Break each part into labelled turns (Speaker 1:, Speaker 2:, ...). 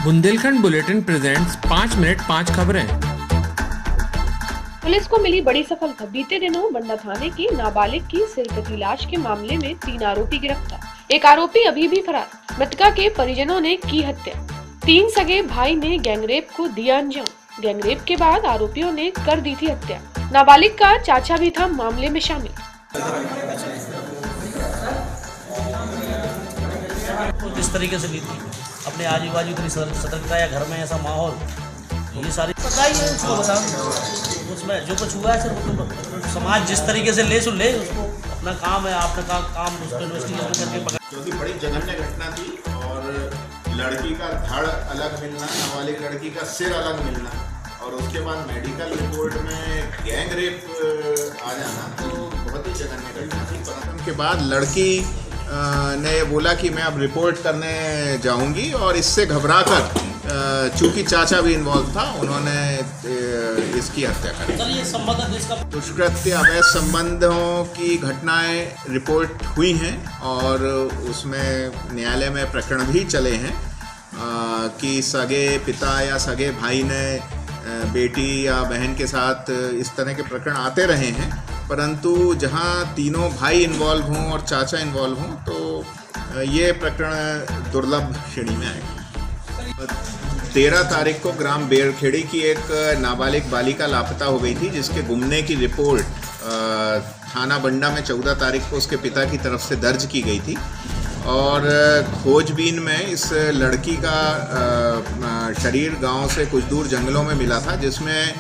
Speaker 1: Bundelkhand bulletin presents 5 minute 5 खबरें।
Speaker 2: Police को मिली बड़ी सफलता। बीते दिनों बंडा थाने की नाबालिग की सिरकती लाश के मामले में 3 आरोपी गिरफ्तार। एक आरोपी अभी भी फरार। मृतका के परिजनों ने की हत्या। 3 सगे भाई ने गैंगरेप को दिया अंजाम। गैंगरेप के बाद आरोपियों ने कर दी थी हत्या। नाबालिग का चाचा भी था मामले में शामिल।
Speaker 3: तो जिस तरीके से ली थी अपने आजू बाजू इतनी सतर्कता या घर में ऐसा माहौल, ये सारी पता ही है उसको। बता उसमें जो कुछ हुआ है सर, वो समाज जिस तरीके से ले उसको अपना काम है, आपका काम उसको इन्वेस्टिगेशन करके पकड़।
Speaker 4: क्योंकि बड़ी जघन्य घटना थी और लड़की का धड़ अलग मिलना, नाबालिग लड़की का सिर अलग मिलना और उसके बाद मेडिकल रिपोर्ट में गैंग रेप आ जाना, तो बहुत ही जघन्य घटना थी। उनके बाद लड़की ने बोला कि मैं अब रिपोर्ट करने जाऊंगी और इससे घबराकर चूंकि चाचा भी इन्वॉल्व था, उन्होंने इसकी हत्या कर दी। दुष्कृत्य अवैध संबंधों की घटनाएं रिपोर्ट हुई हैं और उसमें न्यायालय में प्रकरण भी चले हैं कि सगे पिता या सगे भाई ने बेटी या बहन के साथ इस तरह के प्रकरण आते रहे हैं, परंतु जहां तीनों भाई इन्वॉल्व हों और चाचा इन्वॉल्व हों तो ये प्रकरण दुर्लभ श्रेणी में आएगा। 13 तारीख को ग्राम बेरखेड़ी की एक नाबालिग बालिका लापता हो गई थी, जिसके गुमने की रिपोर्ट थाना बंडा में 14 तारीख को उसके पिता की तरफ से दर्ज की गई थी और खोजबीन में इस लड़की का शरीर गांव से कुछ दूर जंगलों में मिला था, जिसमें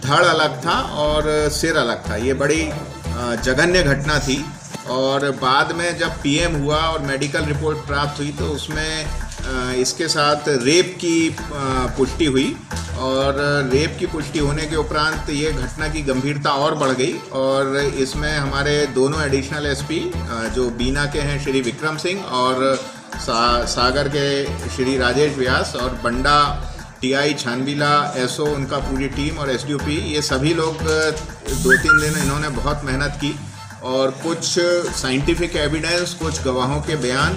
Speaker 4: धड़ अलग था और सिर अलग था। ये बड़ी जघन्य घटना थी और बाद में जब पीएम हुआ और मेडिकल रिपोर्ट प्राप्त हुई तो उसमें इसके साथ रेप की पुष्टि हुई और रेप की पुष्टि होने के उपरांत ये घटना की गंभीरता और बढ़ गई और इसमें हमारे दोनों एडिशनल एसपी जो बीना के हैं श्री विक्रम सिंह और सागर के श्री राजेश व्यास और बंडा टीआई छानबीला एसओ उनका पूरी टीम और एसडीओपी, ये सभी लोग 2-3 दिन इन्होंने बहुत मेहनत की और कुछ साइंटिफिक एविडेंस, कुछ गवाहों के बयान,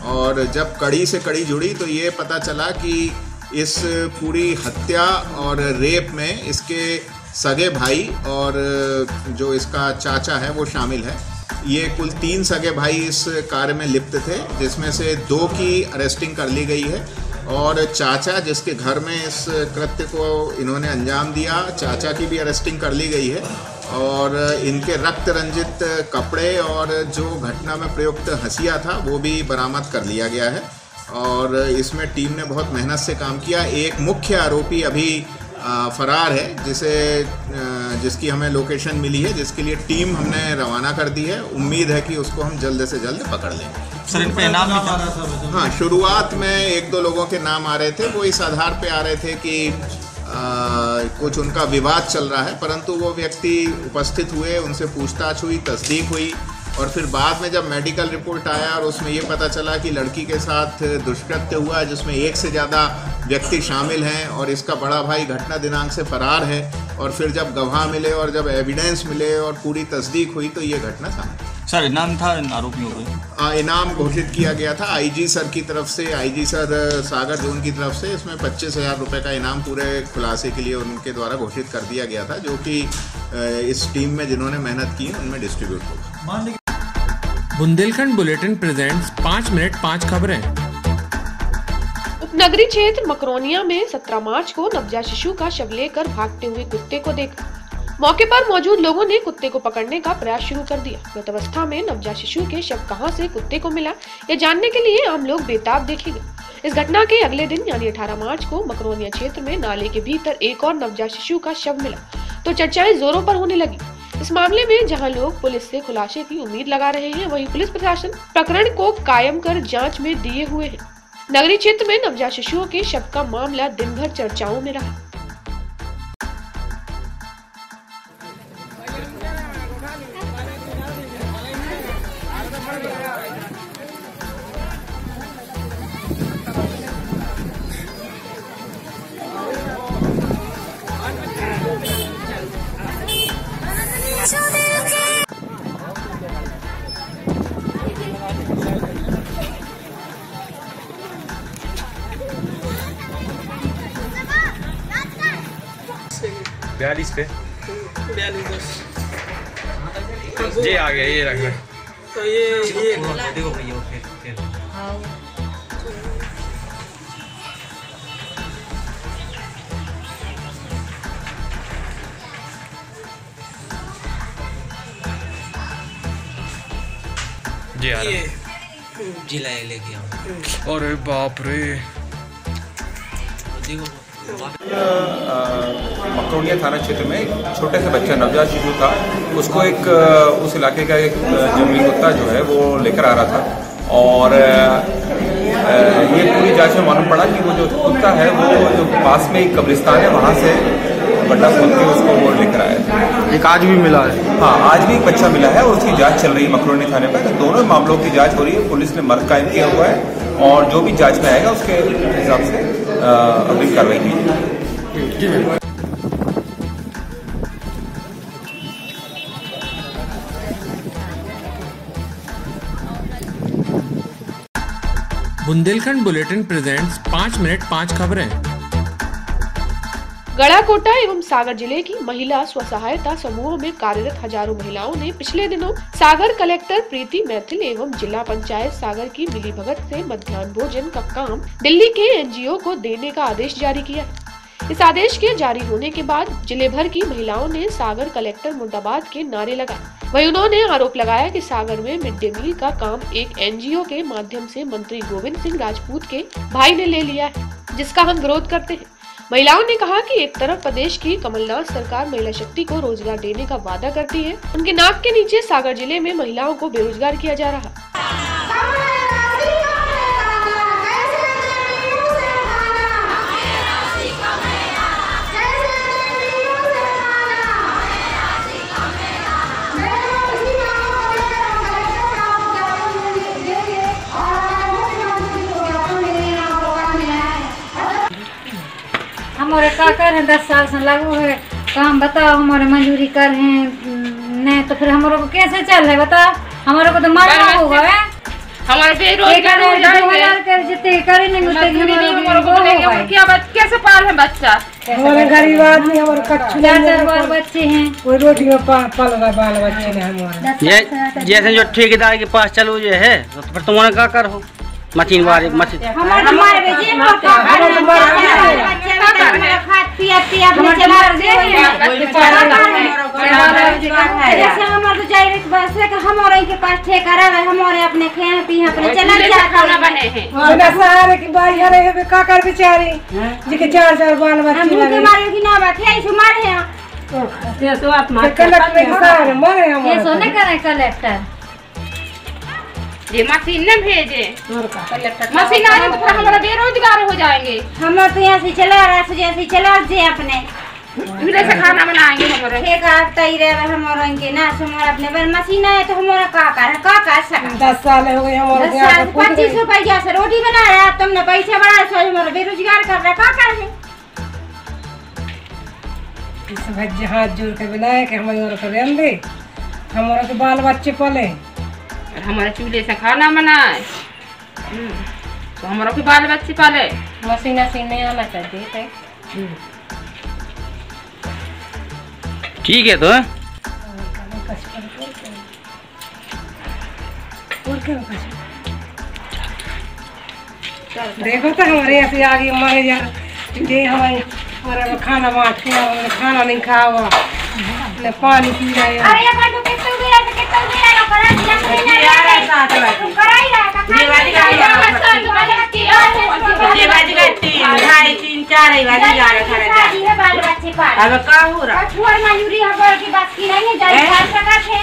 Speaker 4: और जब कड़ी से कड़ी जुड़ी तो ये पता चला कि इस पूरी हत्या और रेप में इसके सगे भाई और जो इसका चाचा है वो शामिल है। ये कुल 3 सगे भाई इस कार्य में लिप्त थे, जिसमें से 2 की अरेस्टिंग कर ली गई है और चाचा जिसके घर में इस कृत्य को इन्होंने अंजाम दिया, चाचा की भी अरेस्टिंग कर ली गई है और इनके रक्त रंजित कपड़े और जो घटना में प्रयुक्त हंसिया था वो भी बरामद कर लिया गया है और इसमें टीम ने बहुत मेहनत से काम किया। एक मुख्य आरोपी अभी फरार है, जिसकी हमें लोकेशन मिली है, जिसके लिए टीम हमने रवाना कर दी है। उम्मीद है कि उसको हम जल्द से जल्द पकड़ लेंगे।
Speaker 3: सर, इन पे नाम आ रहा था?
Speaker 4: हाँ, शुरुआत में 1-2 लोगों के नाम आ रहे थे, वो इस आधार पे आ रहे थे कि कुछ उनका विवाद चल रहा है, परंतु वो व्यक्ति उपस्थित हुए, उनसे पूछताछ हुई, तस्दीक हुई और फिर बाद में जब मेडिकल रिपोर्ट आया और उसमें ये पता चला कि लड़की के साथ दुष्कृत्य हुआ है जिसमें 1 से ज़्यादा व्यक्ति शामिल हैं और इसका बड़ा भाई घटना दिनांक से फरार है, और फिर जब गवाह मिले और जब एविडेंस मिले और पूरी तस्दीक हुई तो ये घटना सामने।
Speaker 3: सर, इनाम था इन आरोपियों को?
Speaker 4: इनाम घोषित किया गया था आईजी सर की तरफ से, आईजी सर सागर जोन की तरफ से। इसमें 25,000 रुपये का इनाम पूरे खुलासे के लिए उनके द्वारा घोषित कर दिया गया था, जो कि इस टीम में जिन्होंने मेहनत की उनमें डिस्ट्रीब्यूट होगा।
Speaker 1: बुंदेलखंड बुलेटिन प्रेजेंट्स 5 मिनट 5 खबरें।
Speaker 2: उपनगरीय क्षेत्र मकरोनिया में 17 मार्च को नवजात शिशु का शव लेकर भागते हुए कुत्ते को देखा। मौके पर मौजूद लोगों ने कुत्ते को पकड़ने का प्रयास शुरू कर दिया। मृत अवस्था में नवजात शिशु के शव कहां से कुत्ते को मिला, यह जानने के लिए आम लोग बेताब देखेंगे। इस घटना के अगले दिन यानी 18 मार्च को मकरोनिया क्षेत्र में नाले के भीतर एक और नवजात शिशु का शव मिला तो चर्चाएं जोरों पर होने लगी। इस मामले में जहां लोग पुलिस से खुलासे की उम्मीद लगा रहे हैं, वहीं पुलिस प्रशासन प्रकरण को कायम कर जांच में दिए हुए है। नगरीय क्षेत्र में नवजात शिशुओं के शव का मामला दिन भर चर्चाओं में रहा।
Speaker 1: 42 पे
Speaker 5: 42
Speaker 1: ये आ गया, ये रख रहे।
Speaker 5: तो ये
Speaker 3: देखो भैया फिर
Speaker 1: जी आ रहा।
Speaker 3: जिला लेके आओ।
Speaker 1: अरे बाप रे,
Speaker 3: देखो
Speaker 6: मकरोनिया थाना क्षेत्र में एक छोटे से बच्चा नवजात शिशु था, उसको एक उस इलाके का एक जंगली कुत्ता जो है वो लेकर आ रहा था और ये पूरी जांच में मालूम पड़ा कि वो जो कुत्ता है वो जो पास में एक कब्रिस्तान है वहाँ से गड्ढा खोद के उसको वो लेकर आया था।
Speaker 1: एक आज भी मिला है।
Speaker 6: हाँ, आज भी एक बच्चा मिला है और उसकी जांच चल रही है मकरोनिया थाने पर। तो दोनों मामलों की जांच हो रही है, पुलिस ने मर्ग कायम किया हुआ है और जो भी जांच में आएगा उसके हिसाब से अगली कार्रवाई की जाएगी।
Speaker 1: बुंदेलखंड बुलेटिन प्रेजेंट्स 5 मिनट 5 खबरें।
Speaker 2: गढ़ाकोटा एवं सागर जिले की महिला स्वसहायता समूहों में कार्यरत हजारों महिलाओं ने पिछले दिनों सागर कलेक्टर प्रीति मैथिल एवं जिला पंचायत सागर की मिलीभगत से मध्याह्न भोजन का काम दिल्ली के एनजीओ को देने का आदेश जारी किया। इस आदेश के जारी होने के बाद जिले भर की महिलाओं ने सागर कलेक्टर मुर्दाबाद के नारे लगाए। वहीं उन्होंने आरोप लगाया कि सागर में मिड डे मील का काम एक एनजीओ के माध्यम से मंत्री गोविंद सिंह राजपूत के भाई ने ले लिया है, जिसका हम विरोध करते हैं। महिलाओं ने कहा कि एक तरफ प्रदेश की कमलनाथ सरकार महिला शक्ति को रोजगार देने का वादा करती है, उनके नाक के नीचे सागर जिले में महिलाओं को बेरोजगार किया जा रहा है।
Speaker 7: हमारे का कर है 10 साल से लागू है काम, बताओ हमारे मजदूरी कर हैं नहीं तो फिर हमारे को कैसे चल है बताओ, हमारे को तो मारना होगा है।
Speaker 8: हमारे बेरोजगार हो जाएंगे,
Speaker 7: जितने करे नहीं उतने
Speaker 8: कैसे पाल है बच्चा।
Speaker 5: हमारे गरीब आदमी हमारे कच्चे
Speaker 7: 4 बाल बच्चे हैं,
Speaker 5: कोई रोटी में पल रहा बाल बच्चे ने हमारे।
Speaker 3: ये जैसे जो ठेकेदार के पास चलो ये है तो फिर तुम्हारा क्या कर हो मशीन वाले मशीन
Speaker 7: हमारे बेजे खाद पिया पिया अपने चला दे जैसे हमारे तो जाए बस है कि हमारे के पास ठेका रहा है, हमारे अपने खाए पी अपने चला जा खाना बने हैं
Speaker 5: बिना सहारे की बाई हरे का कर बेचारी जी के 4 बाल बच्चे
Speaker 7: हम के मारे की ना बात है, इसे मारे हैं
Speaker 5: ये तो आप मार कलेक्टर के सारे मरे हम
Speaker 7: ये सोने करे कलेक्टर
Speaker 8: ये मशीन न भेजे, मशीन आ जाए तो फिर हमारा बेरोजगार हो जाएंगे।
Speaker 7: हम तो यहाँ से चला रहा है जैसे चला जे अपने
Speaker 8: चूल्हे से खाना बनाएंगे हमारे
Speaker 7: ठेका तई रहे हमारा इनके ना हमारा अपने पर मशीन आए तो हमारा का कर सकते
Speaker 5: 10 साल हो गए हमारे
Speaker 7: 25 रुपया से रोटी बना रहा है, तुमने पैसे बढ़ा रहे हमारा बेरोजगार कर रहा का कर है।
Speaker 5: इस भज्जे हाथ जोड़ के बनाए कि हमारे को रेल दे, हमारा के बाल बच्चे पले
Speaker 8: और हमारे चूल्हे से खाना बनाए तो हमारा के बाल बच्चे पाले।
Speaker 7: मशीन नहीं आना चाहिए
Speaker 3: ठीक है तो
Speaker 5: देखो तो हमारे ऐसे आगे मारे यार ये हमारा खाना बांट के खाना नहीं खाया हुआ न पानी पी रहे हैं।
Speaker 7: अरे अपन तो कितना गिरा ना करा दिया कराई रहा
Speaker 8: देवाली का ढाई 3 4 वाली जा रहा
Speaker 7: है बाल बच्चे पाल
Speaker 8: अब का हो रहा
Speaker 7: छोड़ मजूरी हमारे की बात की नहीं जाई खा सका थे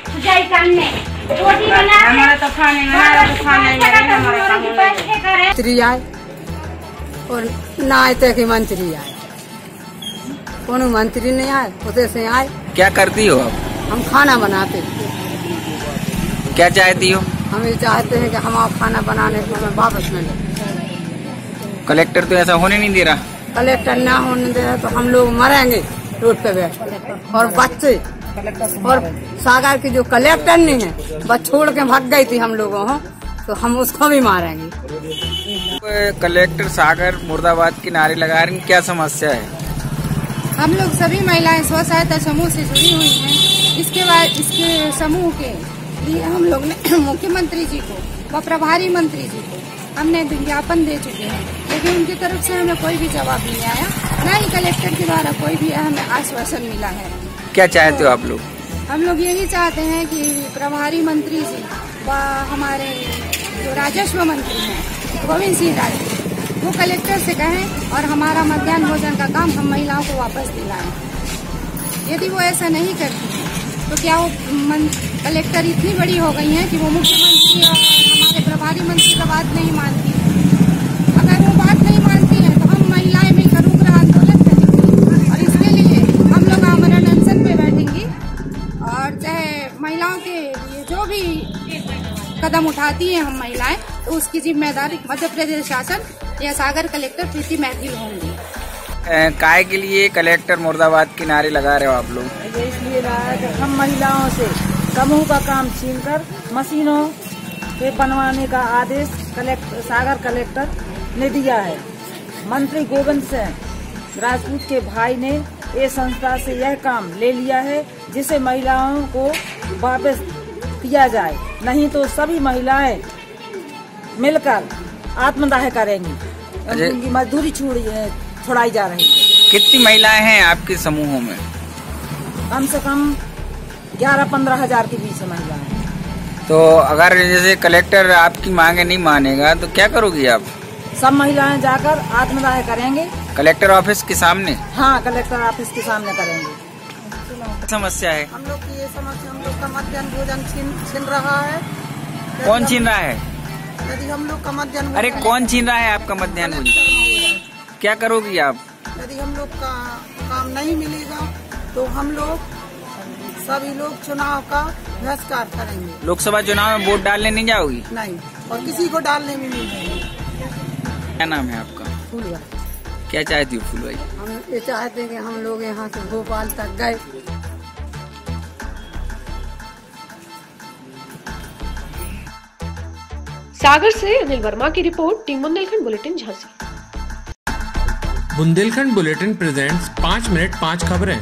Speaker 7: तो जाई करने रोटी बना
Speaker 8: हमारा तो खाने में हमारा
Speaker 7: की पैसे करे
Speaker 9: मंत्री आए और ना आए थे कि मंत्री आए, कोनो मंत्री नहीं आए, उसे से आए।
Speaker 10: क्या करती हो आप?
Speaker 9: हम खाना बनाते,
Speaker 10: क्या चाहती हो?
Speaker 9: हम ये चाहते हैं कि हम आप खाना बनाने को हमें वापस मिले।
Speaker 10: कलेक्टर तो ऐसा होने नहीं दे रहा।
Speaker 9: कलेक्टर ना होने दे रहा तो हम लोग मरेंगे रोड पे बैठ, और बच्चे और सागर की जो कलेक्टर नहीं है बस छोड़ के भाग गई थी हम लोगों को, तो हम उसको भी मारेंगे।
Speaker 10: कलेक्टर सागर मुर्दाबाद की नारे लगा रही, क्या समस्या है?
Speaker 11: हम लोग सभी महिलाएं स्व सहायता समूह से जुड़ी हुई हैं। इसके समूह के लिए हम लोग ने मुख्यमंत्री जी को व प्रभारी मंत्री जी को हमने विज्ञापन दे चुके हैं, लेकिन उनकी तरफ से हमें कोई भी जवाब नहीं आया, न ही कलेक्टर के द्वारा कोई भी हमें आश्वासन मिला है।
Speaker 10: क्या चाहते हो आप लोग?
Speaker 11: हम लोग यही चाहते हैं कि प्रभारी मंत्री जी व हमारे जो राजस्व मंत्री हैं गोविंद सिंह राय, वो कलेक्टर से कहें और हमारा मध्याह्न भोजन का काम हम महिलाओं को वापस दिलाएं। यदि वो ऐसा नहीं करती तो क्या वो कलेक्टर इतनी बड़ी हो गई हैं कि वो मुख्यमंत्री और हमारे प्रभारी मंत्री का बात नहीं मानती? अगर वो बात नहीं मानती है तो हम महिलाएं मिलकर उग्र आंदोलन करेंगे और इसके लिए हम लोग आमरण अनशन पे बैठेंगे और चाहे महिलाओं के लिए जो भी कदम उठाती हैं हम महिलाएं, तो उसकी जिम्मेदारी मध्य प्रदेश शासन या सागर कलेक्टर प्रीति मैथिल होंगी।
Speaker 10: काय के लिए कलेक्टर मुर्दाबाद के नारे लगा रहे हो आप लोग?
Speaker 12: इसलिए रहा कि हम महिलाओं से समूह का काम छीनकर मशीनों के बनवाने का आदेश सागर कलेक्टर ने दिया है। मंत्री गोविंद सिंह राजपूत के भाई ने ये संस्था से यह काम ले लिया है, जिसे महिलाओं को वापस दिया जाए, नहीं तो सभी महिलाएं मिलकर आत्मदाह करेंगी। उनकी मजदूरी छुड़ाई जा रही है।
Speaker 10: कितनी महिलाएं हैं आपके समूहों में?
Speaker 12: कम से कम 11-15 हजार के बीच महिलाएं।
Speaker 10: तो अगर जैसे कलेक्टर आपकी मांगे नहीं मानेगा तो क्या करोगी आप?
Speaker 12: सब महिलाएं जाकर आत्मदाह करेंगे।
Speaker 10: कलेक्टर ऑफिस के सामने?
Speaker 12: हाँ, कलेक्टर ऑफिस के सामने करेंगे।
Speaker 10: समस्या है
Speaker 12: हम लोग की ये समस्या, हम लोग का मध्याह्न भोजन छीन रहा है।
Speaker 10: कौन छीन रहा है?
Speaker 12: यदि हम लोग का मध्याह्न,
Speaker 10: अरे कौन छीन रहा है आपका मध्याह्न भोजन? क्या करोगी आप?
Speaker 12: यदि हम लोग का काम नहीं मिलेगा तो हम लोग सभी लोग चुनाव का बहिष्कार करेंगे।
Speaker 10: लोकसभा चुनाव में वोट डालने नहीं जाओगी?
Speaker 12: नहीं, और किसी को डालने भी नहीं जाएंगे।
Speaker 10: क्या नाम है आपका?
Speaker 12: फूलबाई।
Speaker 10: क्या चाहती हो फूलबाई?
Speaker 12: हम ये चाहते हैं कि हम लोग यहाँ से भोपाल तक गए।
Speaker 2: सागर से अनिल वर्मा की report, team Bundelkhand bulletin Jhansi.
Speaker 1: Bundelkhand bulletin presents 5 minute 5 खबरें।